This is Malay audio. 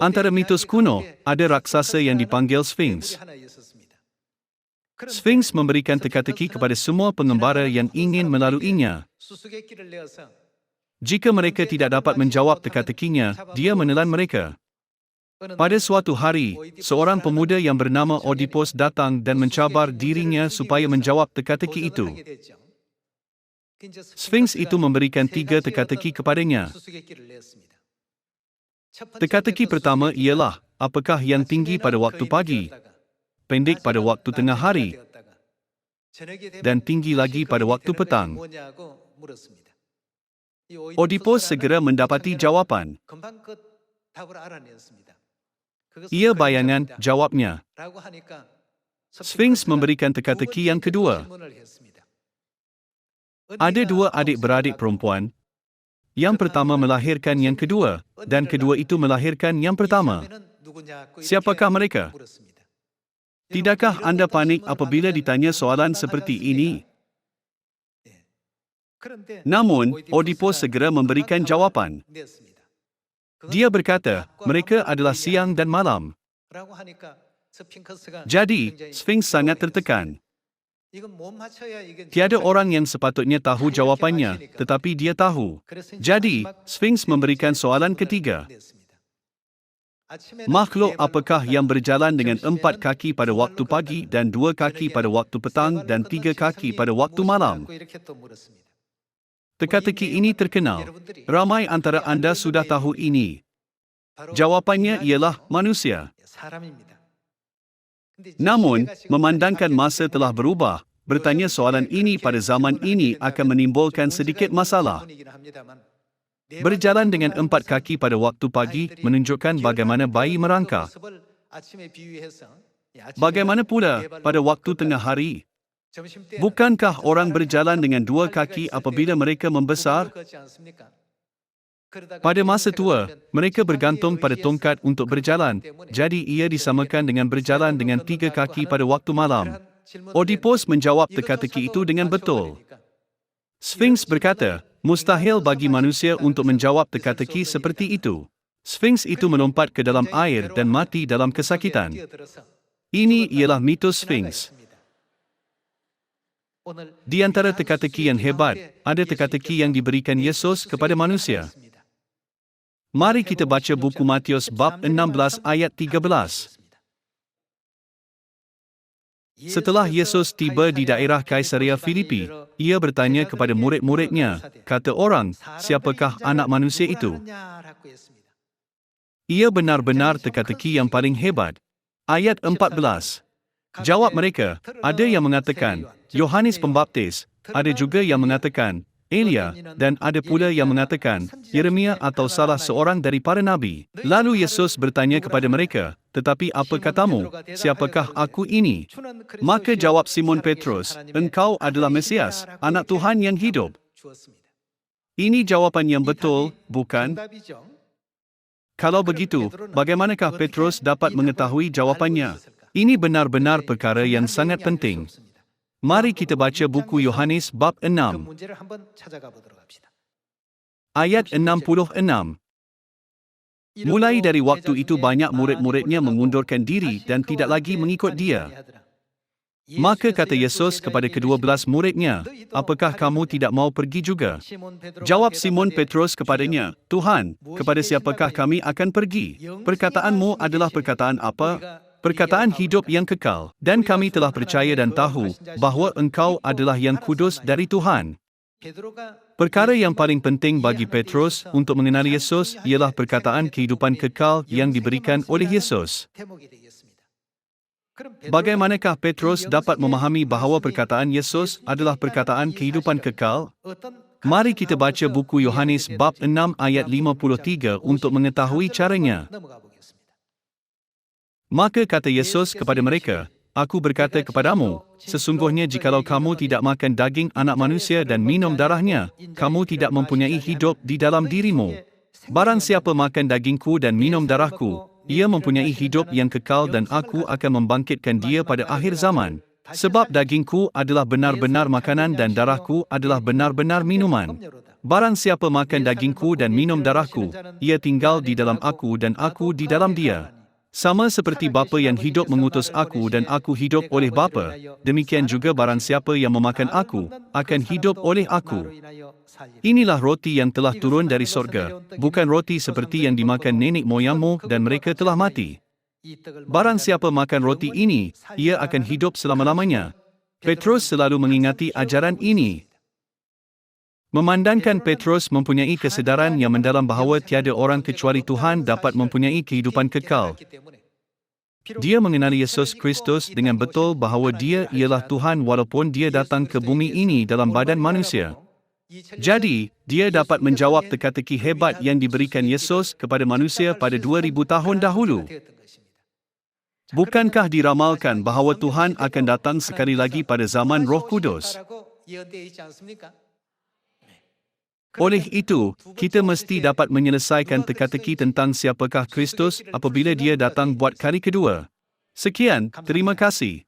Antara mitos kuno, ada raksasa yang dipanggil Sphinx. Sphinx memberikan teka-teki kepada semua pengembara yang ingin melaluinya. Jika mereka tidak dapat menjawab teka-tekinya, dia menelan mereka. Pada suatu hari, seorang pemuda yang bernama Oedipus datang dan mencabar dirinya supaya menjawab teka-teki itu. Sphinx itu memberikan 3 teka-teki kepadanya. Teka-teki pertama ialah, apakah yang tinggi pada waktu pagi, pendek pada waktu tengah hari, dan tinggi lagi pada waktu petang. Oedipus segera mendapati jawapan. Ia bayangan jawabnya. Sphinx memberikan teka-teki yang kedua. Ada 2 adik-beradik perempuan. Yang pertama melahirkan yang kedua, dan kedua itu melahirkan yang pertama. Siapakah mereka? Tidakkah anda panik apabila ditanya soalan seperti ini? Namun, Oedipus segera memberikan jawapan. Dia berkata, mereka adalah siang dan malam. Jadi, Sphinx sangat tertekan. Tiada orang yang sepatutnya tahu jawapannya, tetapi dia tahu. Jadi, Sphinx memberikan soalan ketiga. Makhluk apakah yang berjalan dengan 4 kaki pada waktu pagi dan 2 kaki pada waktu petang dan 3 kaki pada waktu malam? Teka-teki ini terkenal. Ramai antara anda sudah tahu ini. Jawapannya ialah manusia. Namun, memandangkan masa telah berubah, bertanya soalan ini pada zaman ini akan menimbulkan sedikit masalah. Berjalan dengan 4 kaki pada waktu pagi menunjukkan bagaimana bayi merangkak. Bagaimana pula pada waktu tengah hari? Bukankah orang berjalan dengan 2 kaki apabila mereka membesar? Pada masa tua, mereka bergantung pada tongkat untuk berjalan, jadi ia disamakan dengan berjalan dengan 3 kaki pada waktu malam. Oedipus menjawab teka-teki itu dengan betul. Sphinx berkata, mustahil bagi manusia untuk menjawab teka-teki seperti itu. Sphinx itu melompat ke dalam air dan mati dalam kesakitan. Ini ialah mitos Sphinx. Di antara teka-teki yang hebat, ada teka-teki yang diberikan Yesus kepada manusia. Mari kita baca buku Matius bab 16 ayat 13. Setelah Yesus tiba di daerah Kaisarea Filipi, ia bertanya kepada murid-muridnya, kata orang, siapakah anak manusia itu? Ia benar-benar teka-teki yang paling hebat. Ayat 14. Jawab mereka, ada yang mengatakan, Yohanes Pembaptis, ada juga yang mengatakan, Elia, dan ada pula yang mengatakan, Yeremia atau salah seorang dari para nabi. Lalu Yesus bertanya kepada mereka, tetapi apa katamu, siapakah aku ini? Maka jawab Simon Petrus, engkau adalah Mesias, anak Tuhan yang hidup. Ini jawapan yang betul, bukan? Kalau begitu, bagaimanakah Petrus dapat mengetahui jawapannya? Ini benar-benar perkara yang sangat penting. Mari kita baca buku Yohanes bab 6. Ayat 66. Mulai dari waktu itu banyak murid-muridnya mengundurkan diri dan tidak lagi mengikut dia. Maka kata Yesus kepada ke-12 muridnya, apakah kamu tidak mau pergi juga? Jawab Simon Petrus kepadanya, Tuhan, kepada siapakah kami akan pergi? Perkataanmu adalah perkataan apa? Perkataan hidup yang kekal, dan kami telah percaya dan tahu bahawa engkau adalah yang kudus dari Tuhan. Perkara yang paling penting bagi Petrus untuk mengenali Yesus ialah perkataan kehidupan kekal yang diberikan oleh Yesus. Bagaimanakah Petrus dapat memahami bahawa perkataan Yesus adalah perkataan kehidupan kekal? Mari kita baca buku Yohanes bab 6 ayat 53 untuk mengetahui caranya. Maka kata Yesus kepada mereka, Aku berkata kepadamu, sesungguhnya jikalau kamu tidak makan daging anak manusia dan minum darahnya, kamu tidak mempunyai hidup di dalam dirimu. Barang siapa makan dagingku dan minum darahku, ia mempunyai hidup yang kekal dan aku akan membangkitkan dia pada akhir zaman. Sebab dagingku adalah benar-benar makanan dan darahku adalah benar-benar minuman. Barang siapa makan dagingku dan minum darahku, ia tinggal di dalam aku dan aku di dalam dia. Sama seperti Bapa yang hidup mengutus aku dan aku hidup oleh Bapa, demikian juga barang siapa yang memakan aku, akan hidup oleh aku. Inilah roti yang telah turun dari sorga, bukan roti seperti yang dimakan nenek moyangmu dan mereka telah mati. Barang siapa makan roti ini, ia akan hidup selama-lamanya. Petrus selalu mengingati ajaran ini. Memandangkan Petrus mempunyai kesedaran yang mendalam bahawa tiada orang kecuali Tuhan dapat mempunyai kehidupan kekal. Dia mengenali Yesus Kristus dengan betul bahawa dia ialah Tuhan walaupun dia datang ke bumi ini dalam badan manusia. Jadi, dia dapat menjawab teka-teki hebat yang diberikan Yesus kepada manusia pada 2000 tahun dahulu. Bukankah diramalkan bahawa Tuhan akan datang sekali lagi pada zaman Roh Kudus? Oleh itu, kita mesti dapat menyelesaikan teka-teki tentang siapakah Kristus apabila dia datang buat kali kedua. Sekian, terima kasih.